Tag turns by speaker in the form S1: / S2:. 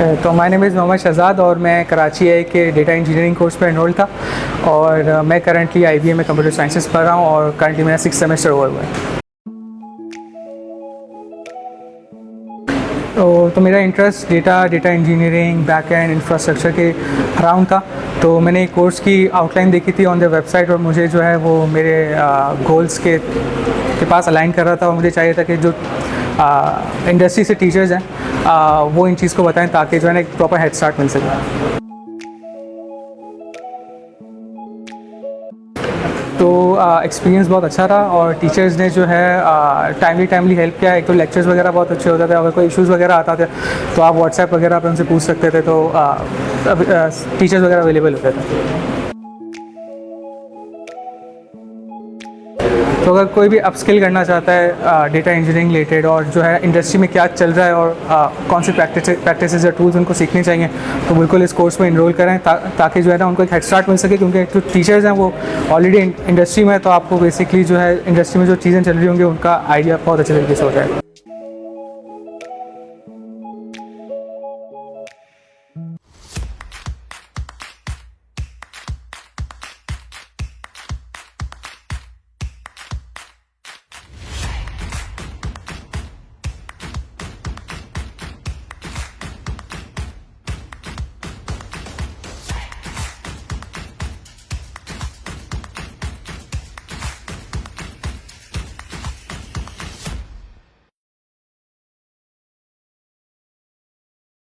S1: तो my name is Mohammad Shahzad और मैं कराची आई के डेटा इंजीनियरिंग कोर्स पर एनरोल था और मैं करंटली IBM में कंप्यूटर साइंसेस पढ़ रहा हूँ और करंटली मेरा 6th सेमेस्टर ओवर हुआ है। तो मेरा interest data engineering back and infrastructure के अराउंड था। तो मैंने एक कोर्स की आउटलाइन देखी थी ऑन द वेबसाइट और मुझे जो है वो मेरे गोल्स के पास अलाइन कर रहा था और मुझे चाहिए था कि जो इंडस्ट्री से टीचर्स हैं वो इन चीज़ को बताएं ताकि जो है ना एक प्रॉपर हेड स्टार्ट मिल सके। तो एक्सपीरियंस बहुत अच्छा रहा और टीचर्स ने जो है टाइमली हेल्प किया। एक तो लेक्चर्स वगैरह बहुत अच्छे होते थे, अगर कोई इश्यूज़ वगैरह आता थे तो आप व्हाट्सएप वगैरह पे उनसे पूछ सकते थे, तो टीचर्स वगैरह अवेलेबल होते थे। तो अगर कोई भी अपस्किल करना चाहता है डेटा इंजीनियरिंग रिलेटेड और जो है इंडस्ट्री में क्या चल रहा है और कौन सी प्रैक्टिसेस या टूल्स उनको सीखने चाहिए, तो बिल्कुल इस कोर्स में इनरोल करें ताकि जो है ना उनको एक हेड स्टार्ट मिल सके, क्योंकि जो टीचर्स हैं वो ऑलरेडी इंडस्ट्री में है, तो आपको बेसिकली जो है इंडस्ट्री में जो चीज़ें चल रही होंगी उनका आइडिया बहुत अच्छे तरीके से हो जाएगा।